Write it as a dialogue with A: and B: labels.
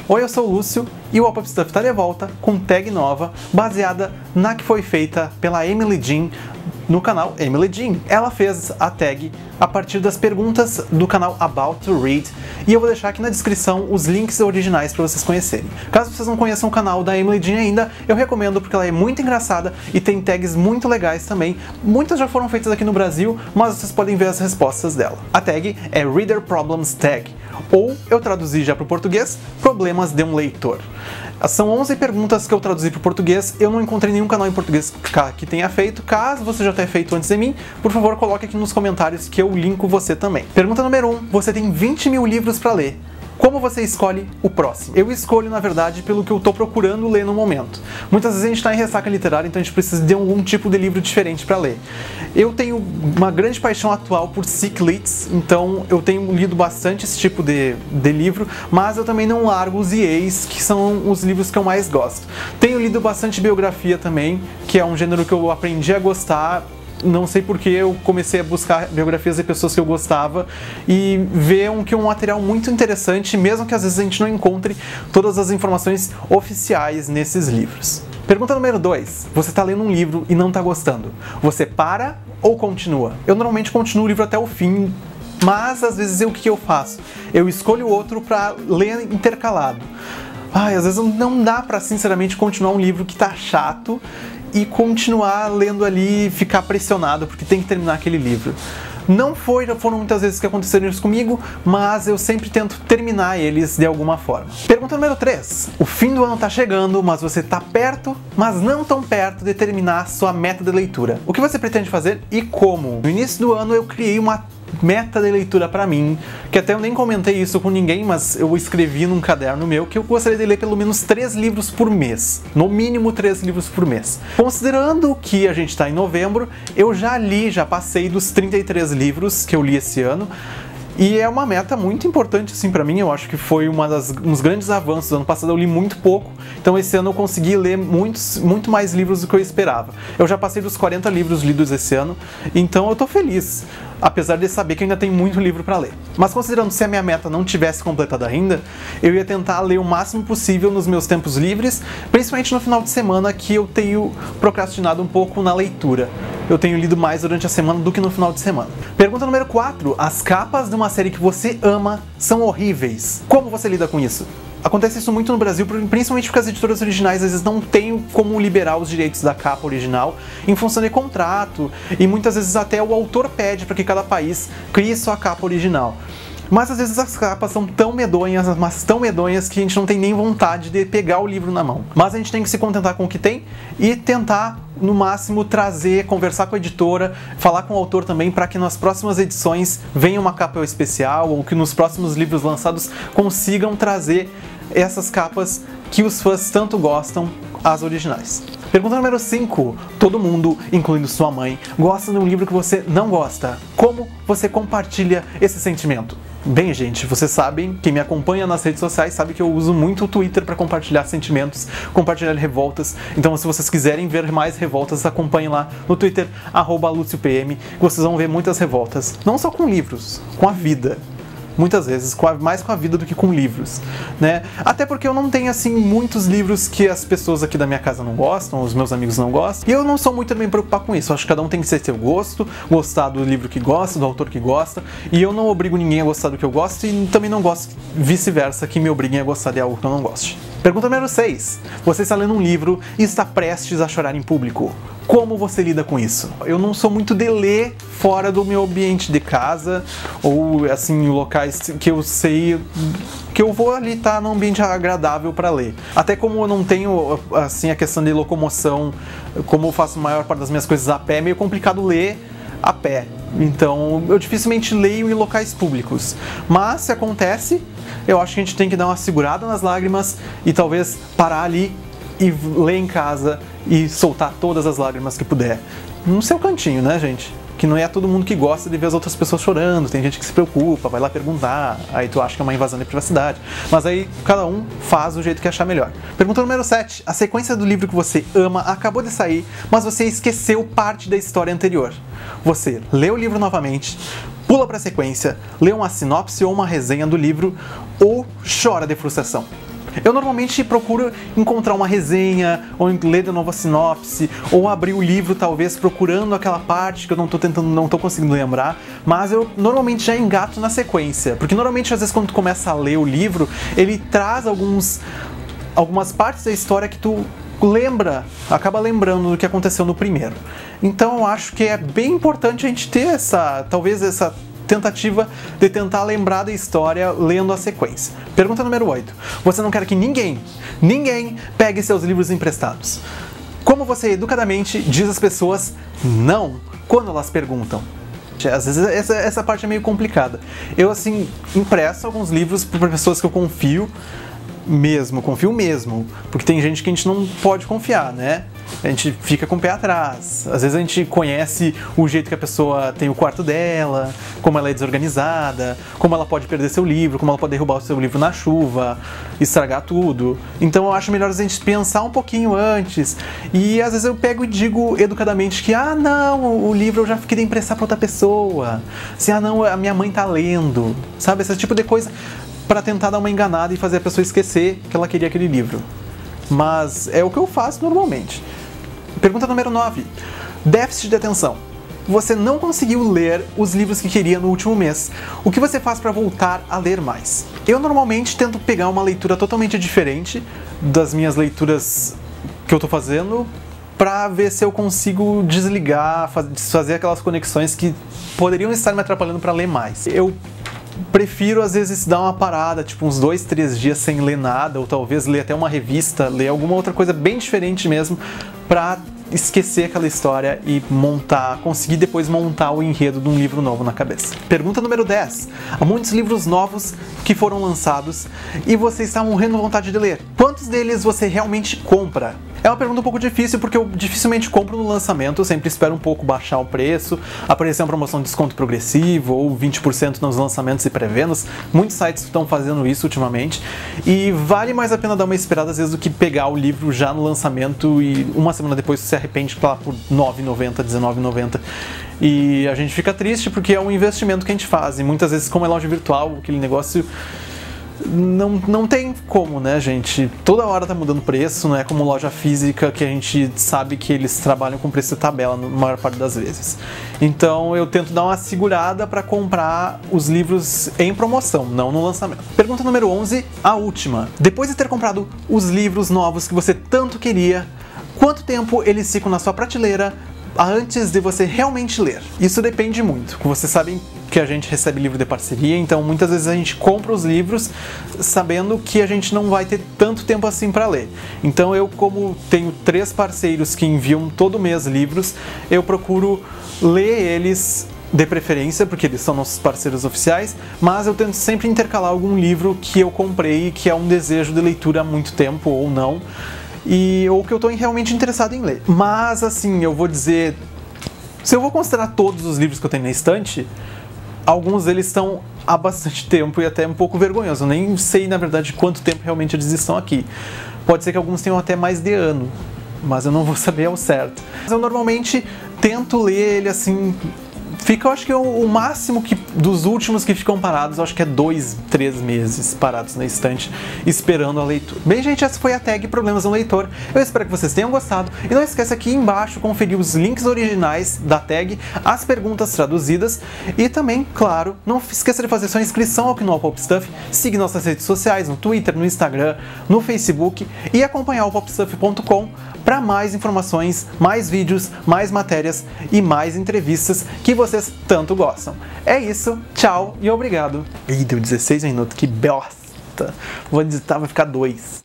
A: Oi, eu sou o Lúcio e o Pop-Up Stuff está de volta com tag nova, baseada na que foi feita pela Emily Jean no canal Emily Jean. Ela fez a tag a partir das perguntas do canal About to Read e eu vou deixar aqui na descrição os links originais para vocês conhecerem. Caso vocês não conheçam o canal da Emily Jean ainda, eu recomendo porque ela é muito engraçada e tem tags muito legais também. Muitas já foram feitas aqui no Brasil, mas vocês podem ver as respostas dela. A tag é Reader Problems Tag, ou eu traduzi já para o português, Problemas de um Leitor. São 11 perguntas que eu traduzi para o português, eu não encontrei nenhum canal em português que tenha feito. Caso você já tenha feito antes de mim, por favor coloque aqui nos comentários que eu linko você também. Pergunta número 1, você tem 20 mil livros para ler. Como você escolhe o próximo? Eu escolho, na verdade, pelo que eu estou procurando ler no momento. Muitas vezes a gente está em ressaca literária, então a gente precisa de algum tipo de livro diferente para ler. Eu tenho uma grande paixão atual por ciclids, então eu tenho lido bastante esse tipo de livro, mas eu também não largo os IEs, que são os livros que eu mais gosto. Tenho lido bastante biografia também, que é um gênero que eu aprendi a gostar. Não sei porque eu comecei a buscar biografias de pessoas que eu gostava e ver que é um material muito interessante, mesmo que às vezes a gente não encontre todas as informações oficiais nesses livros. Pergunta número 2. Você está lendo um livro e não está gostando. Você para ou continua? Eu normalmente continuo o livro até o fim, mas às vezes o que eu faço? Eu escolho outro para ler intercalado. Às vezes não dá para sinceramente continuar um livro que está chato e continuar lendo ali e ficar pressionado porque tem que terminar aquele livro. Não foram muitas vezes que aconteceram isso comigo, mas eu sempre tento terminar eles de alguma forma. Pergunta número 3. O fim do ano está chegando, mas você está perto, mas não tão perto de terminar sua meta de leitura. O que você pretende fazer e como? No início do ano eu criei uma meta de leitura para mim, que até eu nem comentei isso com ninguém, mas eu escrevi num caderno meu que eu gostaria de ler pelo menos 3 livros por mês, no mínimo 3 livros por mês. Considerando que a gente está em novembro, eu já passei dos 33 livros que eu li esse ano, e é uma meta muito importante assim para mim. Eu acho que foi uns grandes avanços. Ano passado eu li muito pouco, então esse ano eu consegui ler muito mais livros do que eu esperava. Eu já passei dos 40 livros lidos esse ano, então eu tô feliz, apesar de saber que ainda tem muito livro para ler. Mas considerando se a minha meta não tivesse completada ainda, eu ia tentar ler o máximo possível nos meus tempos livres, principalmente no final de semana, que eu tenho procrastinado um pouco na leitura. Eu tenho lido mais durante a semana do que no final de semana. Pergunta número 4. As capas de uma série que você ama são horríveis. Como você lida com isso? Acontece isso muito no Brasil, principalmente porque as editoras originais às vezes não têm como liberar os direitos da capa original em função de contrato, e muitas vezes até o autor pede para que cada país crie sua capa original. Mas às vezes as capas são tão medonhas, mas tão medonhas, que a gente não tem nem vontade de pegar o livro na mão. Mas a gente tem que se contentar com o que tem e tentar, no máximo, conversar com a editora, falar com o autor também, para que nas próximas edições venha uma capa especial, ou que nos próximos livros lançados consigam trazer essas capas que os fãs tanto gostam, as originais. Pergunta número 5. Todo mundo, incluindo sua mãe, gosta de um livro que você não gosta. Como você compartilha esse sentimento? Bem, gente, vocês sabem, quem me acompanha nas redes sociais sabe que eu uso muito o Twitter para compartilhar sentimentos, compartilhar revoltas. Então, se vocês quiserem ver mais revoltas, acompanhem lá no Twitter, @LúcioPM, que vocês vão ver muitas revoltas. Não só com livros, com a vida. Muitas vezes, mais com a vida do que com livros, né? Até porque eu não tenho, assim, muitos livros que as pessoas aqui da minha casa não gostam, os meus amigos não gostam, e eu não sou muito também preocupado com isso. Eu acho que cada um tem que ser seu gosto, gostar do livro que gosta, do autor que gosta, e eu não obrigo ninguém a gostar do que eu gosto, e também não gosto vice-versa, que me obriguem a gostar de algo que eu não goste. Pergunta número 6. Você está lendo um livro e está prestes a chorar em público. Como você lida com isso? Eu não sou muito de ler fora do meu ambiente de casa, ou assim, em locais que eu sei que eu vou ali estar num ambiente agradável para ler. Até como eu não tenho assim a questão de locomoção, como eu faço a maior parte das minhas coisas a pé, é meio complicado ler a pé. Então eu dificilmente leio em locais públicos. Mas se acontece, eu acho que a gente tem que dar uma segurada nas lágrimas e talvez parar ali e ler em casa e soltar todas as lágrimas que puder. No seu cantinho, né, gente? Que não é todo mundo que gosta de ver as outras pessoas chorando, tem gente que se preocupa, vai lá perguntar, aí tu acha que é uma invasão de privacidade. Mas aí cada um faz do jeito que achar melhor. Pergunta número 7. A sequência do livro que você ama acabou de sair, mas você esqueceu parte da história anterior. Você lê o livro novamente, pula para a sequência, lê uma sinopse ou uma resenha do livro ou chora de frustração. Eu normalmente procuro encontrar uma resenha, ou ler de novo a sinopse, ou abrir o livro talvez procurando aquela parte que eu não tô conseguindo lembrar, mas eu normalmente já engato na sequência, porque normalmente às vezes quando tu começa a ler o livro, ele traz algumas partes da história que tu acaba lembrando do que aconteceu no primeiro. Então eu acho que é bem importante a gente ter talvez essa tentativa de tentar lembrar da história lendo a sequência. Pergunta número 8. Você não quer que ninguém pegue seus livros emprestados. Como você educadamente diz às pessoas não quando elas perguntam? Às vezes essa parte é meio complicada. Eu, assim, empresto alguns livros para pessoas que eu confio mesmo, porque tem gente que a gente não pode confiar, né? A gente fica com o pé atrás. Às vezes a gente conhece o jeito que a pessoa tem o quarto dela, como ela é desorganizada, como ela pode perder seu livro, como ela pode derrubar o seu livro na chuva, estragar tudo. Então eu acho melhor a gente pensar um pouquinho antes. E às vezes eu pego e digo educadamente que não, o livro eu já queria emprestar para outra pessoa. Assim, não, a minha mãe tá lendo. Sabe, esse tipo de coisa para tentar dar uma enganada e fazer a pessoa esquecer que ela queria aquele livro. Mas é o que eu faço normalmente. Pergunta número 9. Déficit de atenção. Você não conseguiu ler os livros que queria no último mês. O que você faz para voltar a ler mais? Eu normalmente tento pegar uma leitura totalmente diferente das minhas leituras que eu tô fazendo, para ver se eu consigo desligar, desfazer aquelas conexões que poderiam estar me atrapalhando para ler mais. Eu prefiro às vezes dar uma parada, tipo uns 2, 3 dias sem ler nada, ou talvez ler até uma revista, ler alguma outra coisa bem diferente mesmo, pra esquecer aquela história e conseguir depois montar o enredo de um livro novo na cabeça. Pergunta número 10. Há muitos livros novos que foram lançados e você está morrendo de vontade de ler. Quantos deles você realmente compra? É uma pergunta um pouco difícil, porque eu dificilmente compro no lançamento, eu sempre espero um pouco baixar o preço, aparecer uma promoção de desconto progressivo ou 20% nos lançamentos e pré-vendas. Muitos sites estão fazendo isso ultimamente, e vale mais a pena dar uma esperada às vezes do que pegar o livro já no lançamento e uma semana depois você se arrepende por R$ 9,90, R$19,90. E a gente fica triste porque é um investimento que a gente faz, e muitas vezes, como é loja virtual, aquele negócio não tem como, né, gente? Toda hora tá mudando preço, não é como loja física que a gente sabe que eles trabalham com preço de tabela na maior parte das vezes. Então eu tento dar uma segurada para comprar os livros em promoção, não no lançamento. Pergunta número 11, a última. Depois de ter comprado os livros novos que você tanto queria, quanto tempo eles ficam na sua prateleira antes de você realmente ler? Isso depende muito. Vocês sabem que a gente recebe livro de parceria, então muitas vezes a gente compra os livros sabendo que a gente não vai ter tanto tempo assim para ler. Então eu, como tenho 3 parceiros que enviam todo mês livros, eu procuro ler eles de preferência, porque eles são nossos parceiros oficiais, mas eu tento sempre intercalar algum livro que eu comprei, que é um desejo de leitura há muito tempo ou não, ou que eu estou realmente interessado em ler. Mas assim, eu vou dizer, se eu vou considerar todos os livros que eu tenho na estante, alguns deles estão há bastante tempo e até um pouco vergonhoso. Eu nem sei, na verdade, quanto tempo realmente eles estão aqui. Pode ser que alguns tenham até mais de ano, mas eu não vou saber ao certo. Mas eu normalmente tento ler ele assim... eu acho que o máximo dos últimos que ficam parados, eu acho que é 2, 3 meses parados na estante, esperando a leitura. Bem, gente, essa foi a tag Problemas no Leitor. Eu espero que vocês tenham gostado. E não esqueça aqui embaixo conferir os links originais da tag, as perguntas traduzidas. E também, claro, não esqueça de fazer sua inscrição aqui no Pop Stuff, seguir nossas redes sociais, no Twitter, no Instagram, no Facebook, e acompanhar o popstuff.com para mais informações, mais vídeos, mais matérias e mais entrevistas que vocês tanto gostam. É isso, tchau e obrigado. Ih, deu 16 minutos, que bosta. Vou editar, vai ficar 2.